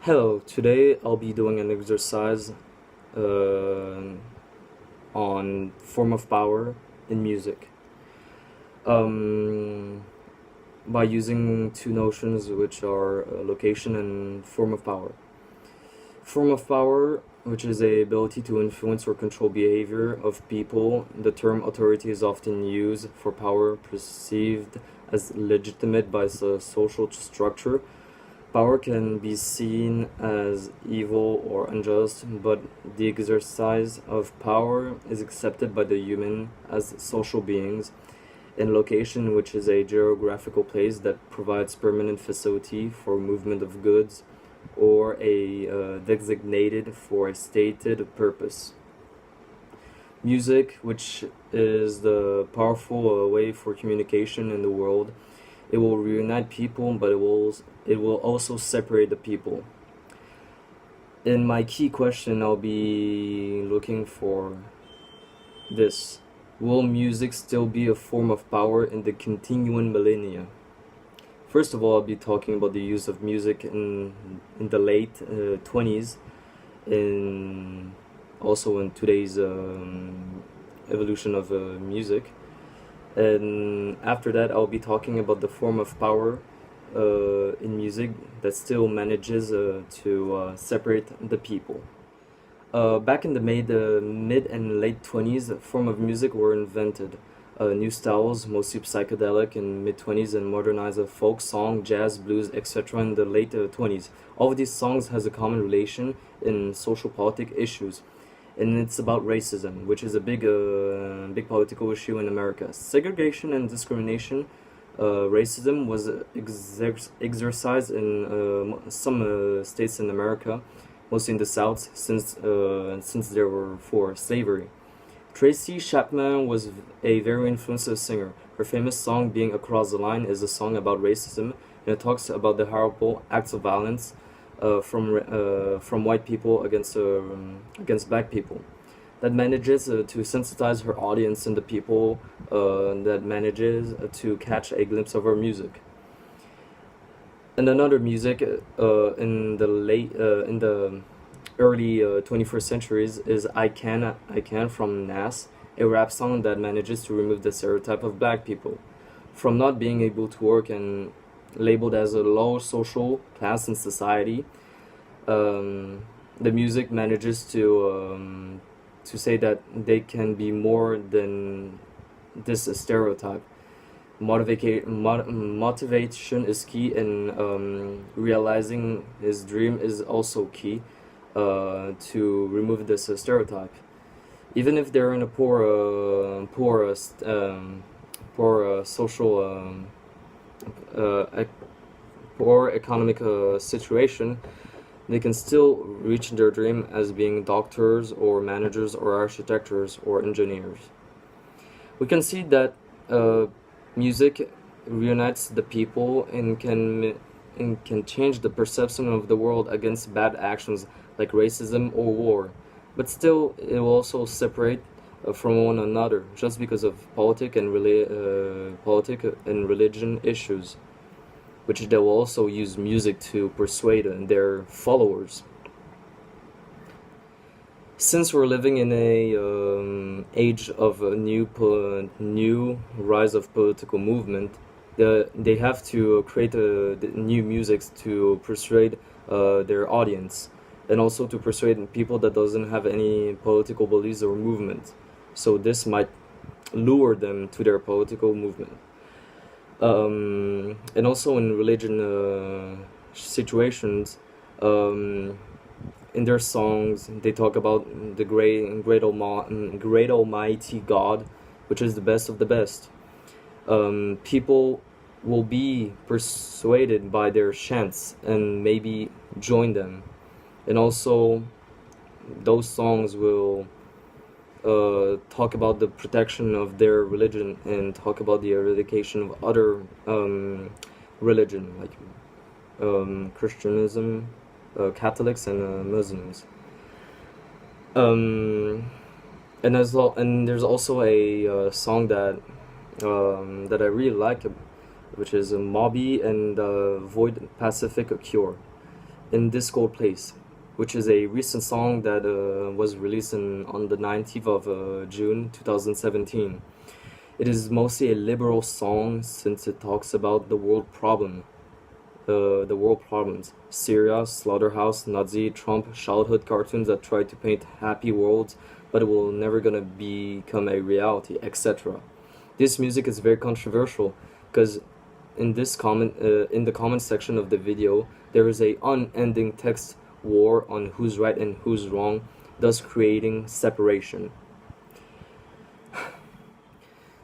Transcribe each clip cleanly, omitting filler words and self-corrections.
Hello, today I'll be doing an exercise uh, on form of power in music um, by using two notions which are location and form of power. Form of power, which is a ability to influence or control behavior of people. The term authority is often used for power perceived as legitimate by the social structure. Power can be seen as evil or unjust, but the exercise of power is accepted by the human as social beings. In location, which is a geographical place that provides permanent facility for movement of goods, or a designated for a stated purpose. Music, which is the powerful way for communication in the world, it will reunite people, but it will also separate the people. In my key question, I'll be looking for this: will music still be a form of power in the continuing millennia? First of all, I'll be talking about the use of music in the late 20s, in also in today's evolution of music. And after that, I'll be talking about the form of power in music that still manages to separate the people. Back in the mid and late 20s, a form of music were invented. New styles, mostly psychedelic in mid 20s, and modernized folk song, jazz, blues, etc. in the late 20s. All of these songs has a common relation in social politic issues, and it's about racism, which is a big political issue in America. Segregation and discrimination, racism was exercised in some states in America, mostly in the South, since there were for slavery. Tracy Chapman was a very influential singer. Her famous song, "Being Across the Line," is a song about racism, and it talks about the horrible acts of violence from white people against black people. That manages to sensitize her audience and the people that manages to catch a glimpse of her music. And another music in the early 21st centuries is I Can from Nas, a rap song that manages to remove the stereotype of black people from not being able to work and labeled as a low social class in society. The music manages to say that they can be more than this stereotype. Motivation is key, and realizing his dream is also key to remove this stereotype. Even if they're in a poor social, poor economic situation, they can still reach their dream as being doctors or managers or architects or engineers. We can see that music reunites the people and can change the perception of the world against bad actions like racism or war, but still it will also separate from one another just because of politic and religion issues, which they will also use music to persuade their followers. Since we're living in a age of a new rise of political movement, they have to create new music to persuade their audience, and also to persuade people that doesn't have any political beliefs or movement. So this might lure them to their political movement. And also in religion situations, in their songs, they talk about the great almighty God, which is the best of the best. People will be persuaded by their chants and maybe join them. And also, those songs will talk about the protection of their religion and talk about the eradication of other religion, like Christianism, Catholics, and Muslims. And as well, and there's also a song that I really like, which is Moby and Void Pacific Cure. in This Gold Place, which is a recent song that was released on the 19th of June 2017. It is mostly a liberal song since it talks about the world problems: Syria, slaughterhouse, Nazi, Trump, childhood cartoons that try to paint happy worlds, but it will never gonna become a reality, etc. This music is very controversial because in the comment section of the video, there is a unending text war on who's right and who's wrong, thus creating separation.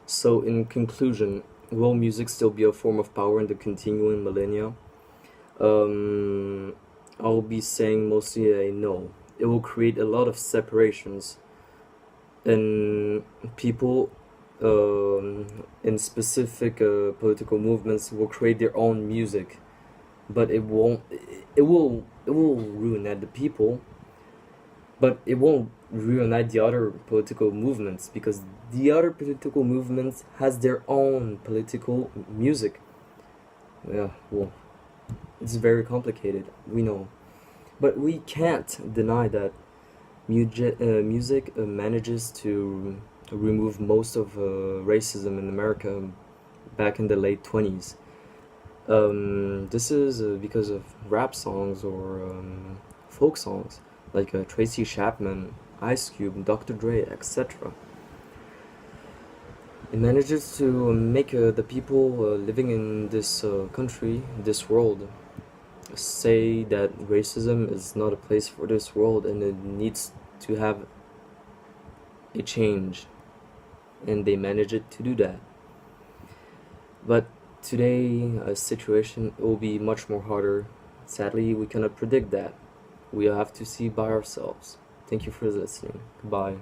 So in conclusion, will music still be a form of power in the continuing millennia? I'll be saying mostly a no. It will create a lot of separations, and people in specific political movements will create their own music, but it will reunite the people, but it won't reunite the other political movements, because the other political movements has their own political music. Yeah, well, it's very complicated, we know, but we can't deny that music manages to remove most of racism in America back in the late 20s. This is because of rap songs or folk songs like Tracy Chapman, Ice Cube, Dr. Dre, etc. It manages to make the people living in this country, this world, say that racism is not a place for this world and it needs to have a change, and they manage it to do that. But today, a situation will be much more harder. Sadly, we cannot predict that. We have to see by ourselves. Thank you for listening. Goodbye.